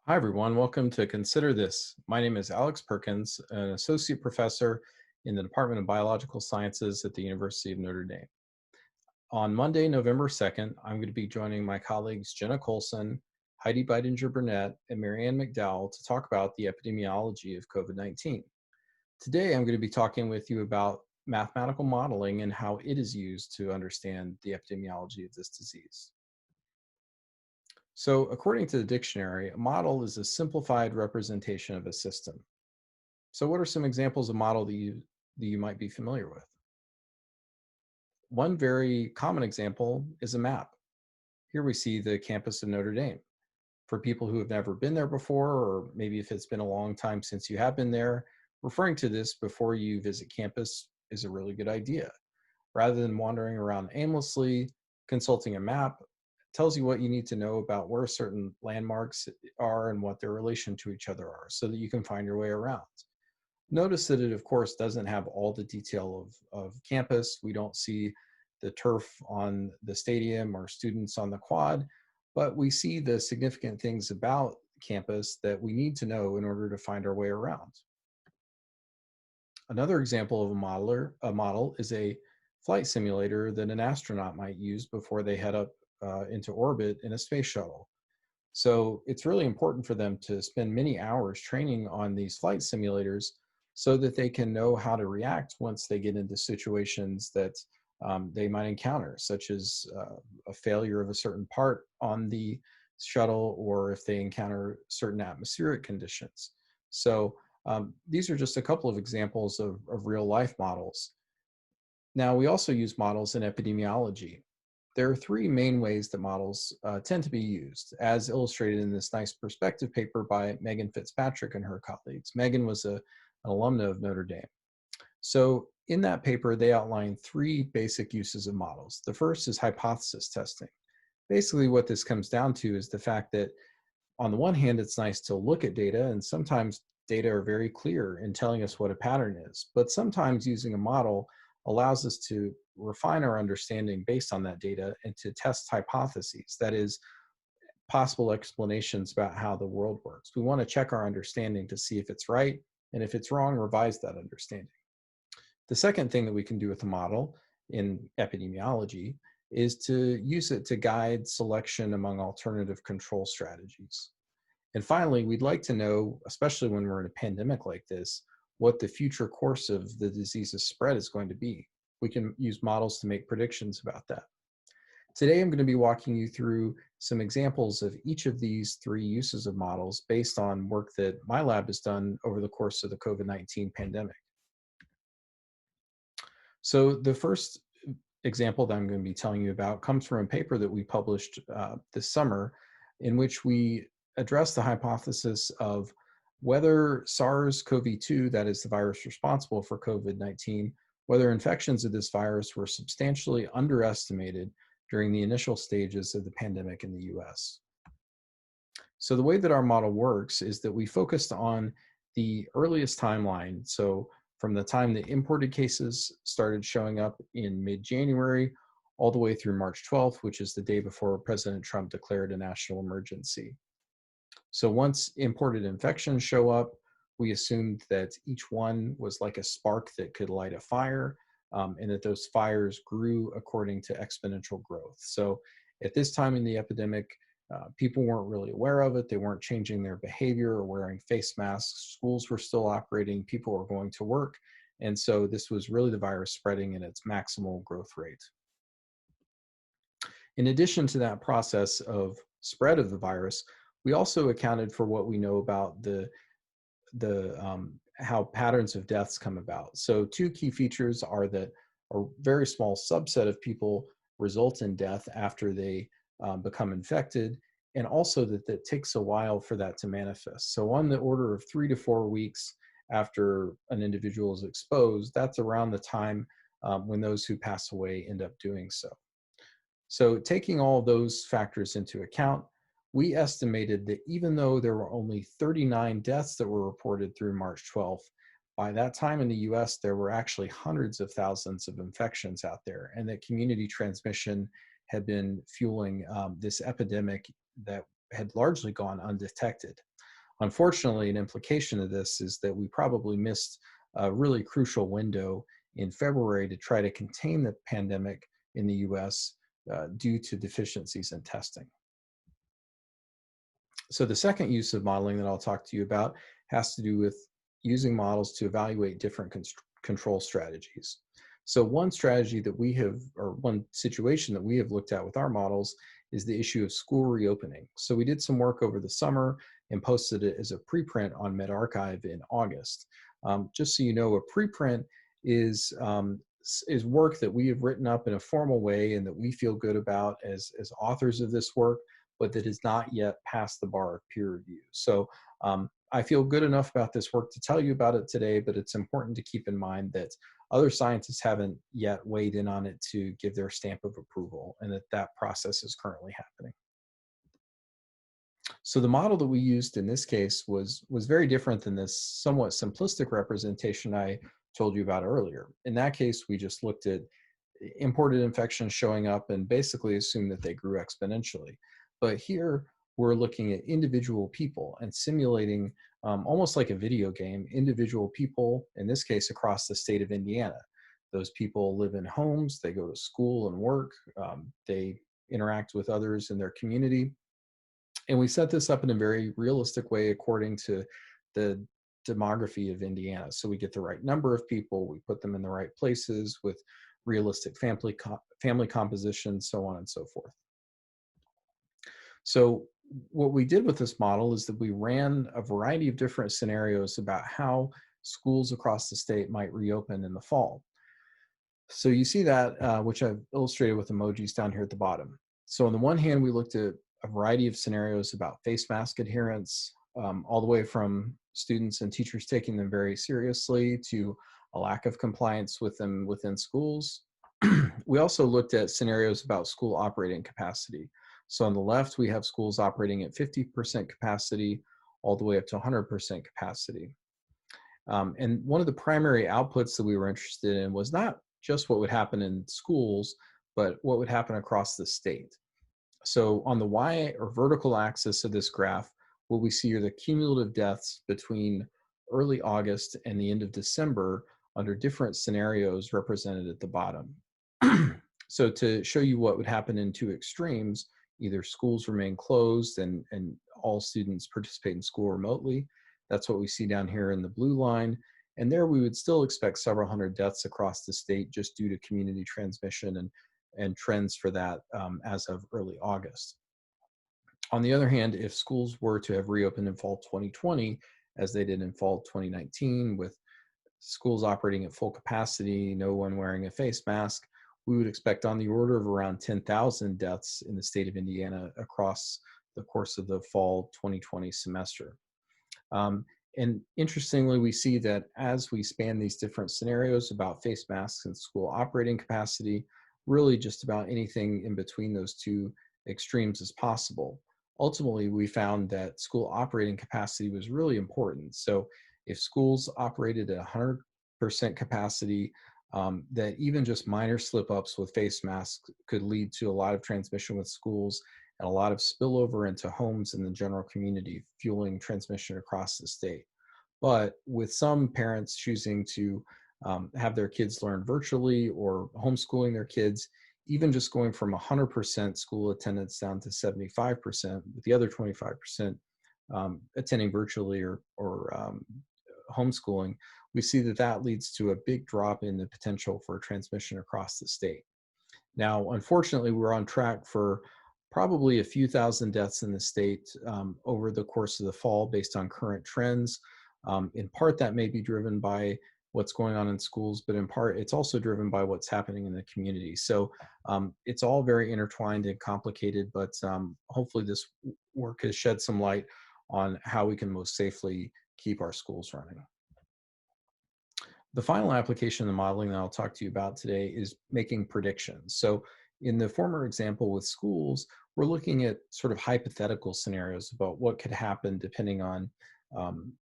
Hi, everyone. Welcome to Consider This. My name is Alex Perkins, an associate professor in the Department of Biological Sciences at the University of Notre Dame. On Monday, November 2nd, I'm going to be joining my colleagues Jenna Colson, Heidi Beidinger Burnett, and Marianne McDowell to talk about the epidemiology of COVID 19. Today, I'm going to be talking with you about mathematical modeling and how it is used to understand the epidemiology of this disease. So, according to the dictionary, a model is a simplified representation of a system. So, what are some examples of model that you might be familiar with? One very common example is a map. Here we see the campus of Notre Dame. For people who have never been there before, or maybe if it's been a long time since you have been there, referring to this before you visit campus is a really good idea. Rather than wandering around aimlessly, consulting a map tells you what you need to know about where certain landmarks are and what their relation to each other are so that you can find your way around. Notice that it, of course, doesn't have all the detail of campus. We don't see the turf on the stadium or students on the quad, but we see the significant things about campus that we need to know in order to find our way around. Another example of a model is a flight simulator that an astronaut might use before they head up into orbit in a space shuttle. So it's really important for them to spend many hours training on these flight simulators so that they can know how to react once they get into situations that they might encounter, such as a failure of a certain part on the shuttle, or if they encounter certain atmospheric conditions. So these are just a couple of examples of real life models. Now, we also use models in epidemiology. There are three main ways that models tend to be used, as illustrated in this nice perspective paper by Megan Fitzpatrick and her colleagues. Megan was an alumna of Notre Dame. So in that paper, they outline three basic uses of models. The first is hypothesis testing. Basically, what this comes down to is the fact that on the one hand, it's nice to look at data, and sometimes data are very clear in telling us what a pattern is. But sometimes using a model allows us to refine our understanding based on that data and to test hypotheses, that is, possible explanations about how the world works. We want to check our understanding to see if it's right, and if it's wrong, revise that understanding. The second thing that we can do with a model in epidemiology is to use it to guide selection among alternative control strategies. And finally, we'd like to know, especially when we're in a pandemic like this, what the future course of the disease's spread is going to be. We can use models to make predictions about that. Today, I'm going to be walking you through some examples of each of these three uses of models based on work that my lab has done over the course of the COVID-19 pandemic. So the first example that I'm going to be telling you about comes from a paper that we published this summer, in which we addressed the hypothesis of whether SARS-CoV-2, that is the virus responsible for COVID-19, whether infections of this virus were substantially underestimated during the initial stages of the pandemic in the US. So the way that our model works is that we focused on the earliest timeline. So from the time the imported cases started showing up in mid-January all the way through March 12th, which is the day before President Trump declared a national emergency. So once imported infections show up, we assumed that each one was like a spark that could light a fire, and that those fires grew according to exponential growth. So at this time in the epidemic, people weren't really aware of it. They weren't changing their behavior or wearing face masks. Schools were still operating. People were going to work. And so this was really the virus spreading in its maximal growth rate. In addition to that process of spread of the virus, we also accounted for what we know about how patterns of deaths come about. So two key features are that a very small subset of people result in death after they become infected, and also that it takes a while for that to manifest. So on the order of 3 to 4 weeks after an individual is exposed, that's around the time when those who pass away end up doing so. So taking all those factors into account, we estimated that even though there were only 39 deaths that were reported through March 12th, by that time in the US, there were actually hundreds of thousands of infections out there, and that community transmission had been fueling this epidemic that had largely gone undetected. Unfortunately, an implication of this is that we probably missed a really crucial window in February to try to contain the pandemic in the US due to deficiencies in testing. So the second use of modeling that I'll talk to you about has to do with using models to evaluate different control strategies. So one strategy that we have, or one situation that we have looked at with our models is the issue of school reopening. So we did some work over the summer and posted it as a preprint on medRxiv in August. Just so you know, a preprint is is work that we have written up in a formal way and that we feel good about as authors of this work, but that has not yet passed the bar of peer review. So I feel good enough about this work to tell you about it today, but it's important to keep in mind that other scientists haven't yet weighed in on it to give their stamp of approval, and that process is currently happening. So the model that we used in this case was very different than this somewhat simplistic representation I told you about earlier. In that case, we just looked at imported infections showing up and basically assumed that they grew exponentially. But here we're looking at individual people and simulating almost like a video game, individual people, in this case, across the state of Indiana. Those people live in homes, they go to school and work, they interact with others in their community. And we set this up in a very realistic way according to the demography of Indiana. So we get the right number of people, we put them in the right places with realistic family composition, so on and so forth. So what we did with this model is that we ran a variety of different scenarios about how schools across the state might reopen in the fall. So you see that, which I've illustrated with emojis down here at the bottom. So on the one hand, we looked at a variety of scenarios about face mask adherence, all the way from students and teachers taking them very seriously to a lack of compliance with them within schools. We also looked at scenarios about school operating capacity. So on the left, we have schools operating at 50% capacity all the way up to 100% capacity. And one of the primary outputs that we were interested in was not just what would happen in schools, but what would happen across the state. So on the y or vertical axis of this graph, what we see are the cumulative deaths between early August and the end of December under different scenarios represented at the bottom. So to show you what would happen in two extremes, either schools remain closed and all students participate in school remotely. That's what we see down here in the blue line. And there we would still expect several hundred deaths across the state just due to community transmission and trends for that as of early August. On the other hand, if schools were to have reopened in fall 2020, as they did in fall 2019, with schools operating at full capacity, no one wearing a face mask, we would expect on the order of around 10,000 deaths in the state of Indiana across the course of the fall 2020 semester. And interestingly, we see that as we span these different scenarios about face masks and school operating capacity, really just about anything in between those two extremes is possible. Ultimately, we found that school operating capacity was really important. So if schools operated at 100% capacity, that even just minor slip-ups with face masks could lead to a lot of transmission with schools and a lot of spillover into homes in the general community, fueling transmission across the state. But with some parents choosing to have their kids learn virtually or homeschooling their kids, even just going from 100% school attendance down to 75%, with the other 25% attending virtually or homeschooling, we see that that leads to a big drop in the potential for transmission across the state. Now, unfortunately, we're on track for probably a few thousand deaths in the state over the course of the fall based on current trends. In part, that may be driven by what's going on in schools, but in part, it's also driven by what's happening in the community. So it's all very intertwined and complicated, but hopefully this work has shed some light on how we can most safely keep our schools running. The final application of the modeling that I'll talk to you about today is making predictions. So in the former example with schools, we're looking at sort of hypothetical scenarios about what could happen depending on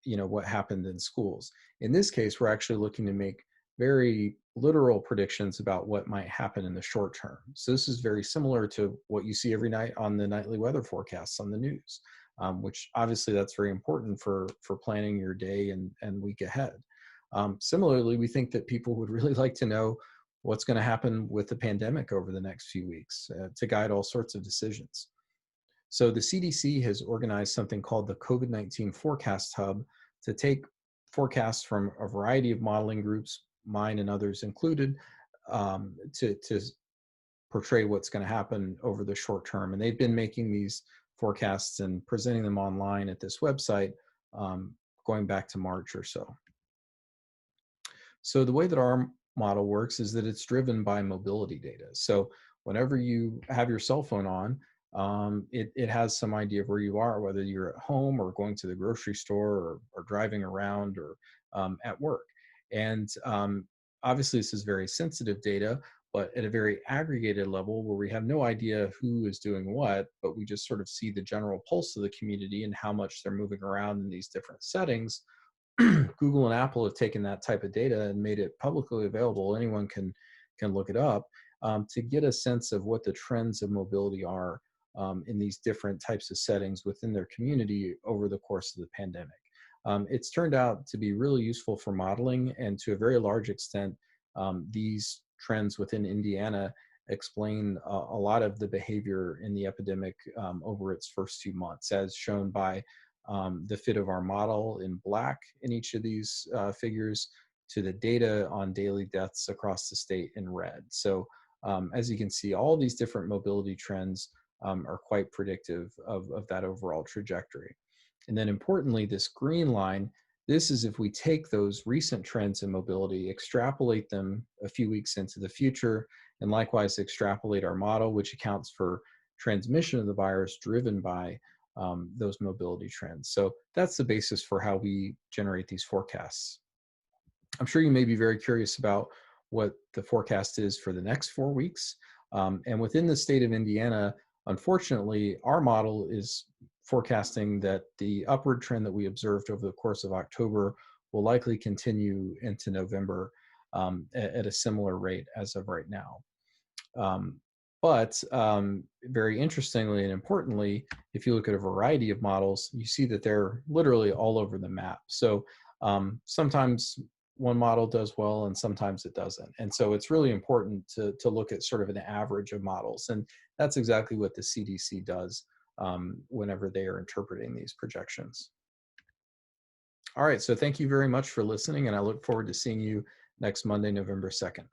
what happened in schools. In this case, we're actually looking to make very literal predictions about what might happen in the short term. So this is very similar to what you see every night on the nightly weather forecasts on the news. which obviously that's very important for planning your day and week ahead. Similarly, we think that people would really like to know what's going to happen with the pandemic over the next few weeks to guide all sorts of decisions. So the CDC has organized something called the COVID-19 Forecast Hub to take forecasts from a variety of modeling groups, mine and others included, to portray what's going to happen over the short term. And they've been making these forecasts and presenting them online at this website going back to March or so. So the way that our model works is that it's driven by mobility data. So whenever you have your cell phone on, it has some idea of where you are, whether you're at home or going to the grocery store or driving around or at work. And obviously this is very sensitive data, but at a very aggregated level where we have no idea who is doing what, but we just sort of see the general pulse of the community and how much they're moving around in these different settings. Google and Apple have taken that type of data and made it publicly available. Anyone can look it up to get a sense of what the trends of mobility are in these different types of settings within their community over the course of the pandemic. It's turned out to be really useful for modeling, and to a very large extent, these trends within Indiana explain a lot of the behavior in the epidemic over its first few months, as shown by the fit of our model in black in each of these figures to the data on daily deaths across the state in red. So as you can see, all these different mobility trends are quite predictive of that overall trajectory. And then importantly, this green line, this is if we take those recent trends in mobility, extrapolate them a few weeks into the future, and likewise extrapolate our model, which accounts for transmission of the virus driven by those mobility trends. So that's the basis for how we generate these forecasts. I'm sure you may be very curious about what the forecast is for the next 4 weeks. And within the state of Indiana, unfortunately, our model is forecasting that the upward trend that we observed over the course of October will likely continue into November at a similar rate as of right now. But very interestingly and importantly, if you look at a variety of models, you see that they're literally all over the map. So sometimes one model does well and sometimes it doesn't. And so it's really important to look at sort of an average of models. And that's exactly what the CDC does whenever they are interpreting these projections. All right, so thank you very much for listening, and I look forward to seeing you next Monday, November 2nd.